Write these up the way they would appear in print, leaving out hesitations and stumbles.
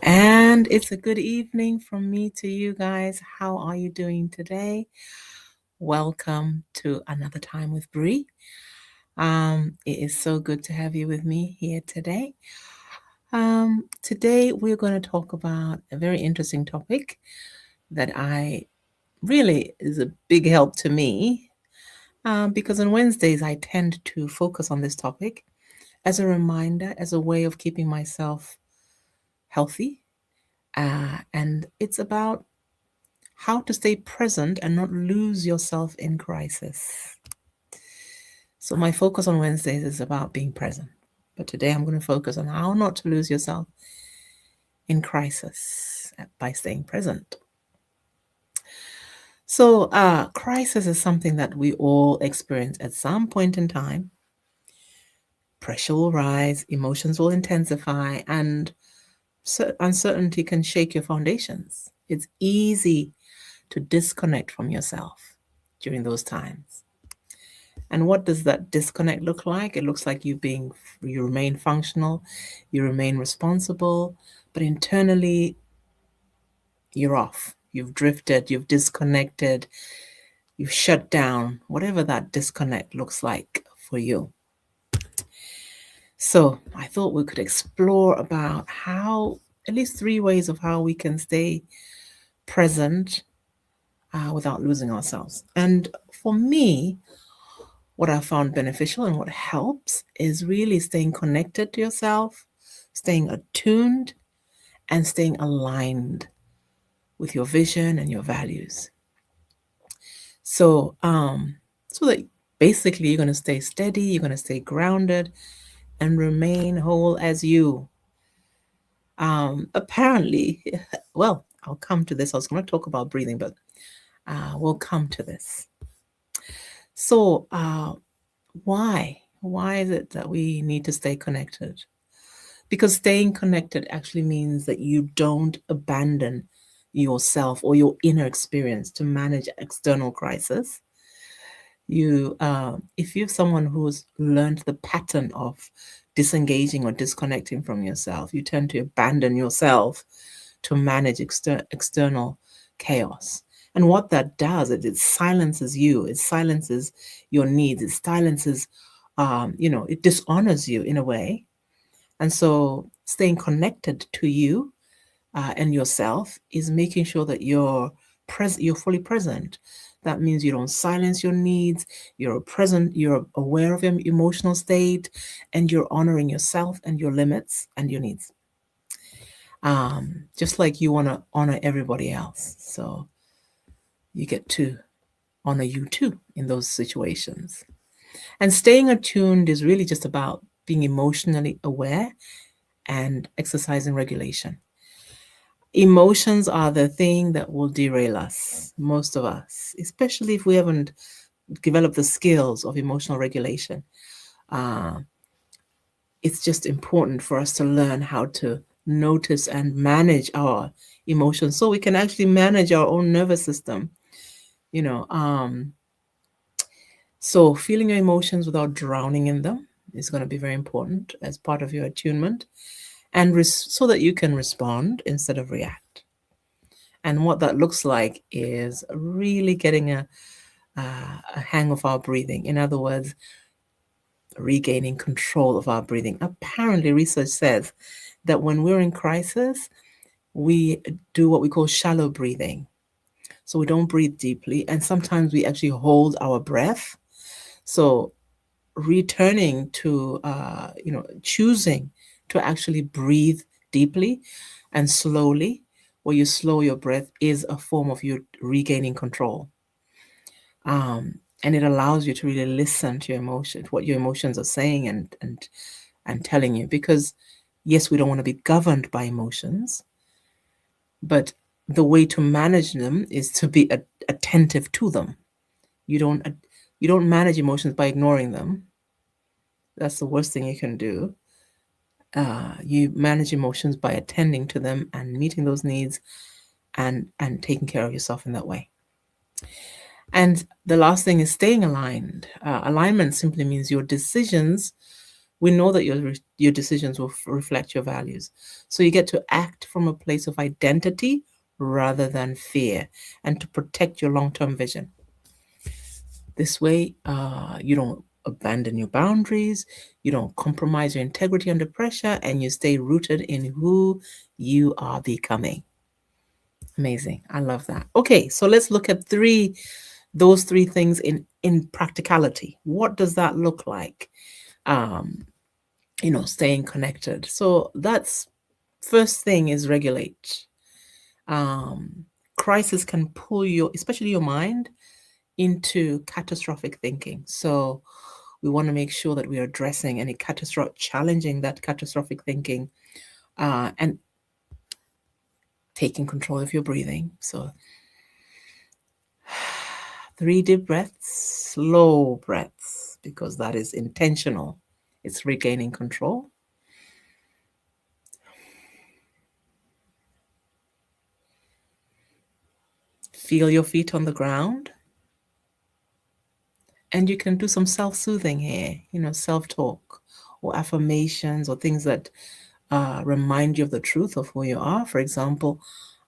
And it's a good evening from me to you guys. How are you doing today? Welcome to another time with Bree. It is so good to have you with me here today. Today we're going to talk about a very interesting topic that I really is a big help to me. Because on Wednesdays I tend to focus on this topic as a reminder, as a way of keeping myself healthy. And it's about how to stay present and not lose yourself in crisis. So, my focus on Wednesdays is about being present. But today I'm going to focus on how not to lose yourself in crisis by staying present. So, crisis is something that we all experience at some point in time. Pressure will rise, emotions will intensify, and uncertainty can shake your foundations. It's easy to disconnect from yourself during those times. And what does that disconnect look like? It looks like you remain functional, you remain responsible, but internally you're off. You've drifted, you've disconnected, you've shut down, whatever that disconnect looks like for you. So I thought we could explore about how, at least 3 ways of how we can stay present without losing ourselves. And for me, what I found beneficial and what helps is really staying connected to yourself, staying attuned, and staying aligned with your vision and your values. So that basically you're going to stay steady, you're going to stay grounded, and remain whole as you. Apparently, well, I'll come to this. I was going to talk about breathing, but we'll come to this. So, why? Why is it that we need to stay connected? Because staying connected actually means that you don't abandon yourself or your inner experience to manage external crisis. If you're someone who's learned the pattern of disengaging or disconnecting from yourself, you tend to abandon yourself to manage external chaos. And what that does is it silences you, it silences your needs, it silences, it dishonors you in a way. And so staying connected to you and yourself is making sure that you're fully present. That means you don't silence your needs, you're present, you're aware of your emotional state, and you're honoring yourself and your limits and your needs. Just like you want to honor everybody else. So you get to honor you too in those situations. And staying attuned is really just about being emotionally aware and exercising regulation. Emotions are the thing that will derail us, most of us, especially if we haven't developed the skills of emotional regulation. Uh, it's just important for us to learn how to notice and manage our emotions so we can actually manage our own nervous system. You know, so feeling your emotions without drowning in them is going to be very important as part of your attunement, and so that you can respond instead of react. And what that looks like is really getting a hang of our breathing. In other words, regaining control of our breathing. Apparently, research says that when we're in crisis, we do what we call shallow breathing. So we don't breathe deeply, and sometimes we actually hold our breath. So returning to, choosing to actually breathe deeply and slowly, where you slow your breath, is a form of you regaining control. And it allows you to really listen to your emotions, what your emotions are saying and telling you. Because yes, we don't want to be governed by emotions, but the way to manage them is to be attentive to them. You don't you don't manage emotions by ignoring them. That's the worst thing you can do. You manage emotions by attending to them and meeting those needs and taking care of yourself in that way. And the last thing is staying aligned. Alignment simply means your decisions We know that your decisions will reflect your values. So you get to act from a place of identity rather than fear, and to protect your long-term vision. This way, you don't abandon your boundaries, you don't compromise your integrity under pressure, and you stay rooted in who you are becoming. Amazing. I love that. Okay, so let's look at those three things in practicality. What does that look like? Um, staying connected. So that's first thing is regulate. Um, Crisis can pull you, especially your mind, into catastrophic thinking. So we want to make sure that we are addressing any challenging that catastrophic thinking, and taking control of your breathing. So 3 deep breaths, slow breaths, because that is intentional. It's regaining control. Feel your feet on the ground. And you can do some self-soothing here, self-talk or affirmations or things that remind you of the truth of who you are. For example,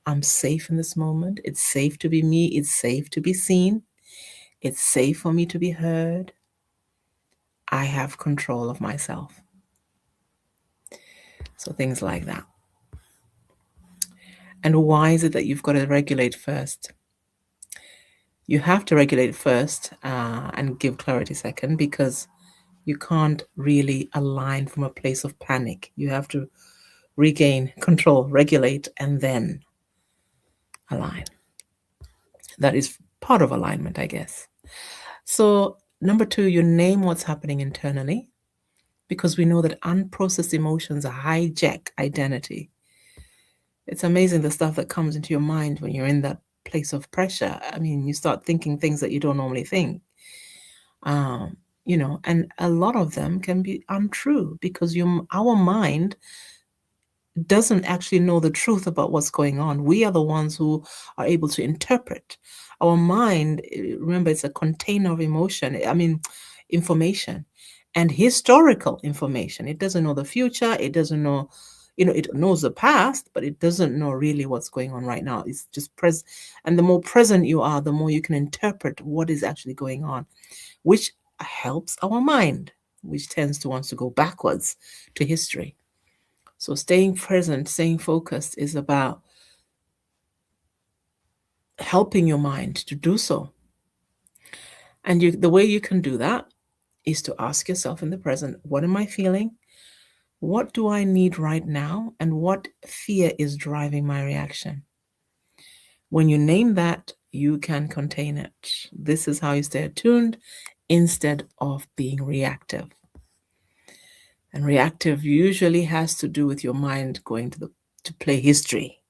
I'm safe in this moment. It's safe to be me. It's safe to be seen. It's safe for me to be heard. I have control of myself. So things like that. And why is it that you've got to regulate first? You have to regulate first, and give clarity second, because you can't really align from a place of panic. You have to regain control, regulate, and then align. That is part of alignment, I guess. So, number 2, you name what's happening internally, because we know that unprocessed emotions hijack identity. It's amazing the stuff that comes into your mind when you're in that place of pressure. I mean, you start thinking things that you don't normally think. And a lot of them can be untrue, because our mind doesn't actually know the truth about what's going on. We are the ones who are able to interpret. Our mind, remember, it's a container of information and historical information. It doesn't know the future. It doesn't know, it knows the past, but it doesn't know really what's going on right now. It's just present. And the more present you are, the more you can interpret what is actually going on, which helps our mind, which tends to want to go backwards to history. So staying present, staying focused is about helping your mind to do so. And the way you can do that is to ask yourself in the present, what am I feeling? What do I need right now? And what fear is driving my reaction? When you name that, you can contain it. This is how you stay attuned instead of being reactive. And reactive usually has to do with your mind going to play history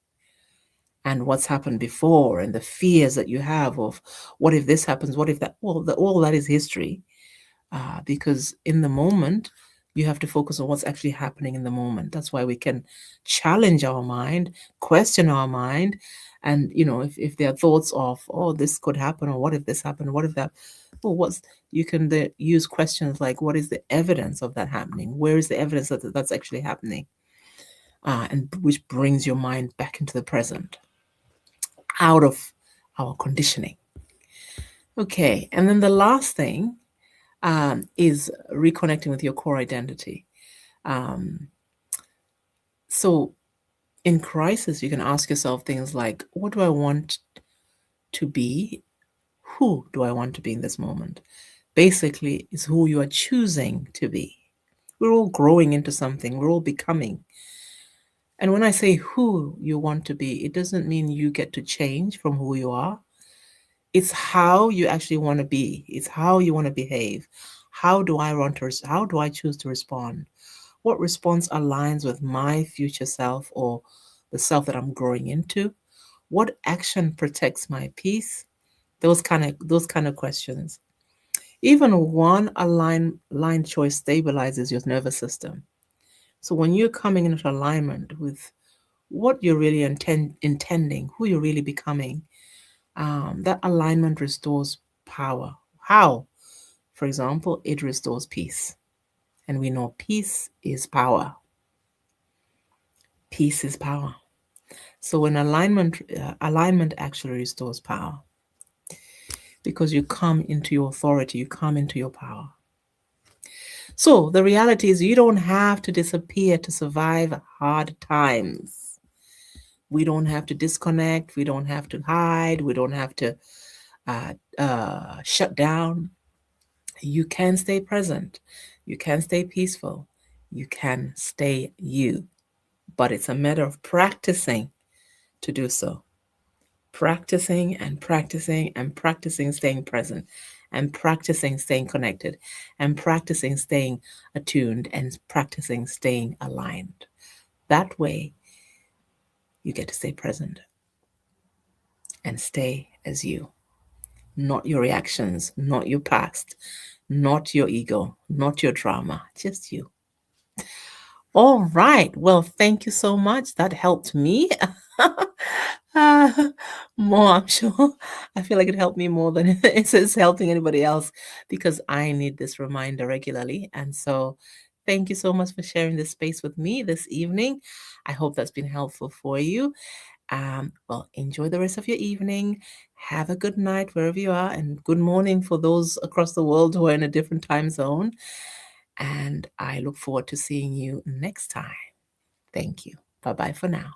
and what's happened before, and the fears that you have of what if this happens, what if that. Well, all that is history, because in the moment you have to focus on what's actually happening in the moment. That's why we can challenge our mind, question our mind, and if there are thoughts of, oh, this could happen, or what if this happened, what if that. Well, you can use questions like, what is the evidence of that happening? Where is the evidence that that's actually happening? And which brings your mind back into the present, out of our conditioning. Okay, and then the last thing is reconnecting with your core identity. So in crisis, you can ask yourself things like, what do I want to be? Who do I want to be in this moment? Basically, it's who you are choosing to be. We're all growing into something. We're all becoming. And when I say who you want to be, it doesn't mean you get to change from who you are. It's how you actually want to be. It's how you want to behave. How do I choose to respond? What response aligns with my future self, or the self that I'm growing into? What action protects my peace? Those kind of questions. Even one aligned choice stabilizes your nervous system. So when you're coming into alignment with what you're really intending, who you're really becoming, that alignment restores power. How? For example, it restores peace. And we know peace is power. Peace is power. So when alignment actually restores power, because you come into your authority, you come into your power. So the reality is you don't have to disappear to survive hard times. We don't have to disconnect. We don't have to hide. We don't have to shut down. You can stay present. You can stay peaceful. You can stay you. But it's a matter of practicing to do so. Practicing and practicing and practicing staying present, and practicing staying connected, and practicing staying attuned, and practicing staying aligned. That way, you get to stay present and stay as you, not your reactions, not your past, not your ego, not your drama, just you. All right. Well, thank you so much. That helped me. uh, more, I'm sure. I feel like it helped me more than it's helping anybody else, because I need this reminder regularly. And so, thank you so much for sharing this space with me this evening. I hope that's been helpful for you. Well, enjoy the rest of your evening. Have a good night wherever you are, and good morning for those across the world who are in a different time zone. And I look forward to seeing you next time. Thank you. Bye bye for now.